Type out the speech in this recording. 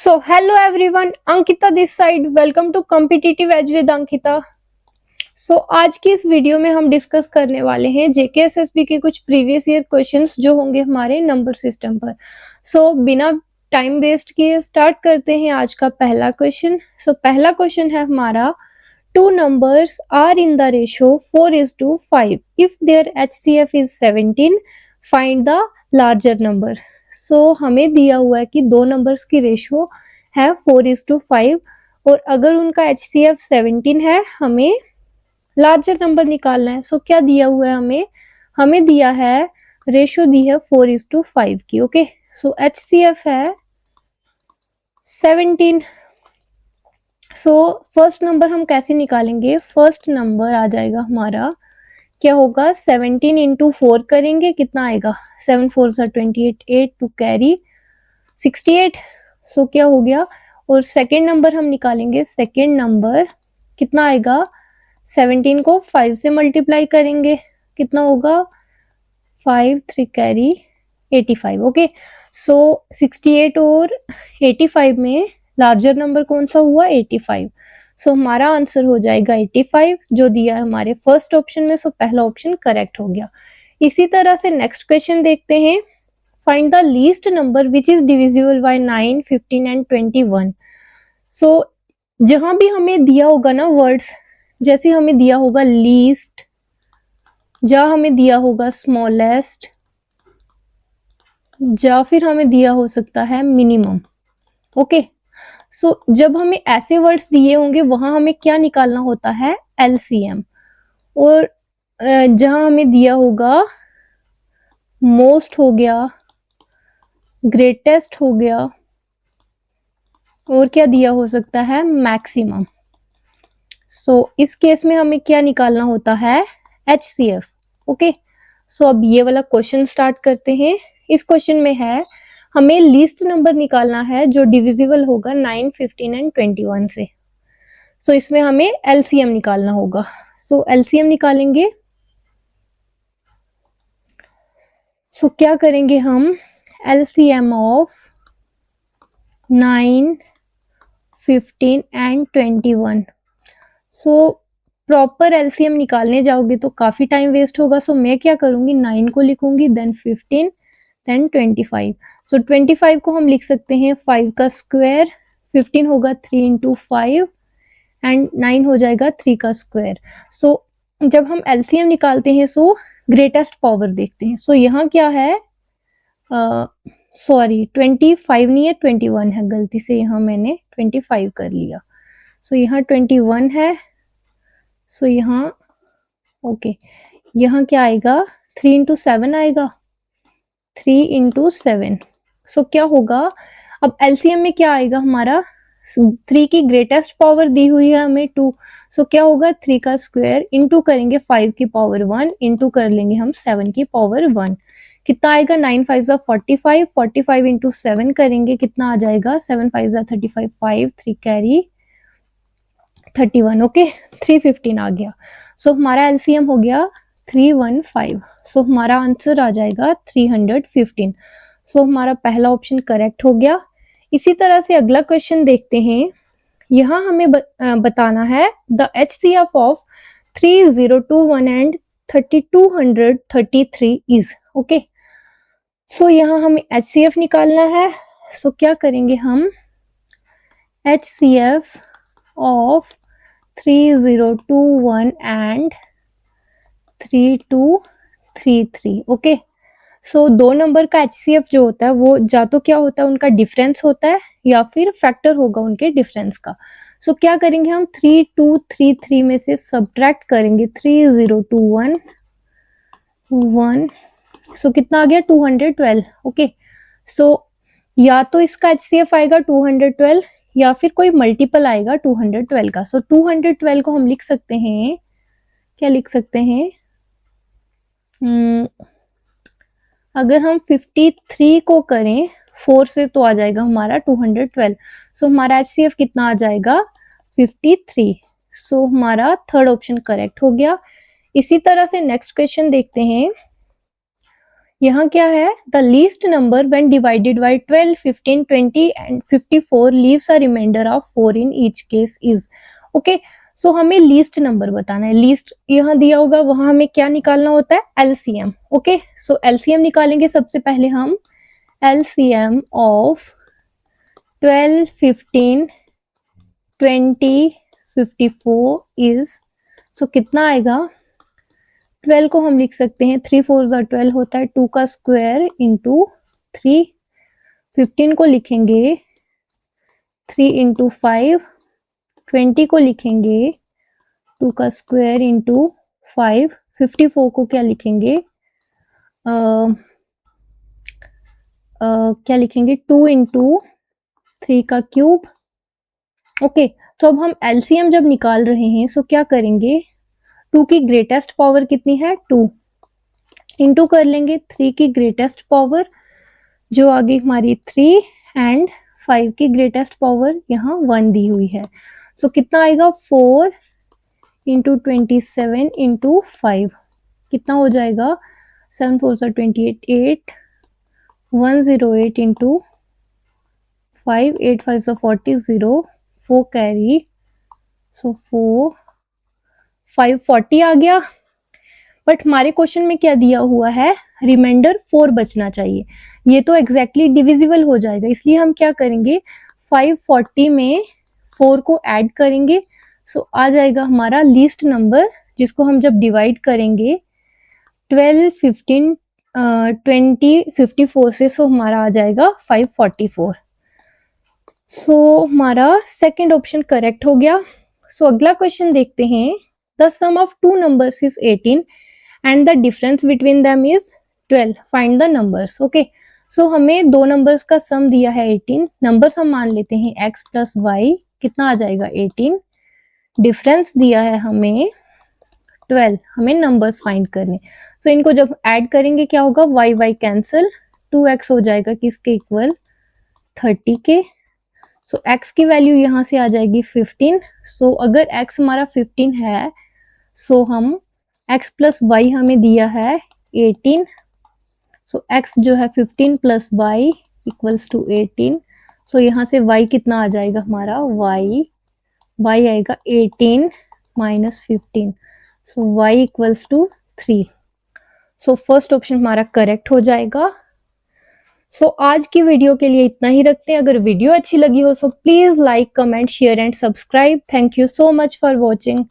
So hello everyone, Ankita this side. Welcome to competitive edge with Ankita. So आज की इस video में हम डिस्कस करने वाले हैं जेकेएसएसबी के कुछ प्रीवियस ईयर क्वेश्चंस जो होंगे हमारे नंबर सिस्टम पर। सो बिना टाइम वेस्ट किए स्टार्ट करते हैं आज का पहला क्वेश्चन। सो पहला क्वेश्चन है हमारा, two numbers are in the ratio 4:5 if there HCF is 17, find the larger number. So हमें दिया हुआ है कि दो नंबर्स की रेशो है 4:5 और अगर उनका एचसीएफ 17 है, हमें लार्जर नंबर निकालना है। सो क्या दिया हुआ है हमें दिया है रेशो दी है 4:5 की। ओके, सो एचसीएफ है 17। सो फर्स्ट नंबर हम कैसे निकालेंगे? फर्स्ट नंबर आ जाएगा हमारा, क्या होगा, 17 इंटू 4 करेंगे, कितना आएगा, 7 4 28, 8 टू कैरी 68। सो क्या हो गया, और सेकेंड नंबर हम निकालेंगे। सेकेंड नंबर कितना आएगा, 17 को 5 से मल्टीप्लाई करेंगे, कितना होगा, 5 3 कैरी 85। ओके, सो 68 और 85 में लार्जर नंबर कौन सा हुआ, 85। सो हमारा आंसर हो जाएगा 85 जो दिया है हमारे फर्स्ट ऑप्शन में। सो पहला ऑप्शन करेक्ट हो गया। इसी तरह से नेक्स्ट क्वेश्चन देखते हैं, find the least number which is divisible by 9, 15 and 21। सो जहां भी हमें दिया होगा ना वर्ड्स, जैसे हमें दिया होगा लीस्ट, या हमें दिया होगा स्मॉलेस्ट, या फिर हमें दिया हो सकता है मिनिमम। ओके, सो जब हमें ऐसे वर्ड्स दिए होंगे वहां हमें क्या निकालना होता है, एलसीएम। और जहां हमें दिया होगा मोस्ट हो गया, ग्रेटेस्ट हो गया, और क्या दिया हो सकता है, मैक्सिमम। सो इस केस में हमें क्या निकालना होता है, एचसीएफ। ओके, सो अब ये वाला क्वेश्चन स्टार्ट करते हैं। इस क्वेश्चन में है, हमें लीस्ट नंबर निकालना है जो डिविजिबल होगा 9, 15 एंड 21 से। सो इसमें हमें एलसीएम निकालना होगा। सो एलसीएम निकालेंगे। सो क्या करेंगे हम, LCM of 9, 15 and 21। So proper LCM निकालने जाओगे तो काफी टाइम वेस्ट होगा। सो मैं क्या करूंगी, 9 को लिखूंगी, देन 15, देन 25। सो 25 को हम लिख सकते हैं 5 का स्क्वायर, 15 होगा 3 इंटू 5 एंड 9 हो जाएगा 3 का स्क्वायर। सो जब हम एलसीएम निकालते हैं सो ग्रेटेस्ट पावर देखते हैं। सो यहाँ क्या है, सॉरी 25 नहीं है, 21 है, गलती से यहाँ मैंने 25 कर लिया। सो यहाँ 21 है। सो यहाँ ओके, यहाँ क्या आएगा, 3 इंटू 7 आएगा, 3 इंटू 7। सो क्या होगा, अब एलसीएम में क्या आएगा हमारा, 3 की ग्रेटेस्ट पावर दी हुई है हमें 2। सो क्या होगा, 3 का स्क्वायर इंटू करेंगे 5 की पावर 1, इंटू कर लेंगे हम 7 की पावर 1, कितना आएगा, 9 5 45, 45 इंटू 7 करेंगे, कितना आ जाएगा, 7 5 35, 5 3 कैरी 31। ओके, 315 आ गया। सो हमारा एलसीएम हो गया 315। सो हमारा आंसर आ जाएगा 315। सो हमारा पहला ऑप्शन करेक्ट हो गया। इसी तरह से अगला क्वेश्चन देखते हैं। यहाँ हमें बताना है the HCF of 3021 and 3233 is. Okay, so यहाँ हमें एचसीएफ निकालना है। सो क्या करेंगे हम, HCF of 3021 and 3233। Okay, so दो नंबर का एचसीएफ जो होता है वो या तो क्या होता है, उनका डिफरेंस होता है या फिर फैक्टर होगा उनके डिफरेंस का। सो क्या करेंगे हम, 3233 में से सब्ट्रैक्ट करेंगे 3021 1। सो कितना आ गया, 212। ओके, सो या तो इसका एचसीएफ आएगा 212 या फिर कोई मल्टीपल आएगा 212 का। सो 212 को हम लिख सकते हैं, क्या लिख सकते हैं, अगर हम 53 को करें 4 से तो आ जाएगा हमारा 212। सो हमारा एचसीएफ कितना आ जाएगा, 53। सो हमारा थर्ड ऑप्शन करेक्ट हो गया। इसी तरह से नेक्स्ट क्वेश्चन देखते हैं। यहाँ क्या है, the least number when divided by 12, 15, 20 and 54 leaves a reminder of 4 in each case is. Okay, so हमें लीस्ट नंबर बताना है। लीस्ट यहाँ दिया होगा, वहां हमें क्या निकालना होता है, एलसीएम। ओके, सो एलसीएम निकालेंगे। सबसे पहले हम एलसीएम ऑफ 12, 15, 20, 54 इज, सो कितना आएगा, 12 को हम लिख सकते हैं 3 4 12 होता है, 2 का स्क्वायर इंटू 3। 15 को लिखेंगे 3 इंटू 5। 20 को लिखेंगे 2 का स्क्वायर इंटू 5। 54 को क्या लिखेंगे, क्या लिखेंगे, 2 इंटू 3 का क्यूब। ओके, तो अब हम एलसीएम जब निकाल रहे हैं सो क्या करेंगे, 2 की ग्रेटेस्ट पावर कितनी है, 2, इंटू कर लेंगे 3 की ग्रेटेस्ट पावर जो आगे हमारी 3 एंड 5 की ग्रेटेस्ट पावर यहाँ 1 दी हुई है। सो कितना आएगा, 4 इंटू 27 इंटू 5 कितना हो जाएगा, 7 4 28, 8 108 इंटू 5, 8 5 40, 0 4 कैरी, सो 4 540 आ गया। बट हमारे क्वेश्चन में क्या दिया हुआ है, रिमाइंडर 4 बचना चाहिए। ये तो एग्जैक्टली डिविजिबल हो जाएगा, इसलिए हम क्या करेंगे, 540 में 4 को ऐड करेंगे। सो आ जाएगा हमारा लीस्ट नंबर, जिसको हम जब डिवाइड करेंगे 12, 15, 20, 54 से, सो हमारा आ जाएगा 544। सो हमारा सेकेंड ऑप्शन करेक्ट हो गया। सो अगला क्वेश्चन देखते हैं, the sum of two numbers is 18 and the difference between them is 12, find the numbers. Okay, so हमें दो नंबर्स का सम दिया है 18, नंबर्स हम मान लेते हैं x प्लस वाई, कितना आ जाएगा 18, डिफरेंस दिया है हमें 12, हमें नंबर्स फाइंड करने। सो इनको जब ऐड करेंगे क्या होगा, y y कैंसिल, 2x हो जाएगा किसके इक्वल, 30 के। सो x की वैल्यू यहाँ से आ जाएगी 15। सो अगर x हमारा 15 है, सो हम x प्लस वाई हमें दिया है 18। सो x जो है 15 प्लस वाई इक्वल्स टू 18। सो यहाँ से y कितना आ जाएगा हमारा, y आएगा 18 minus 15, so y equals to 3। So first option हमारा करेक्ट हो जाएगा। सो आज की वीडियो के लिए इतना ही रखते हैं। अगर वीडियो अच्छी लगी हो so please like, comment, share and subscribe. Thank you so much for watching.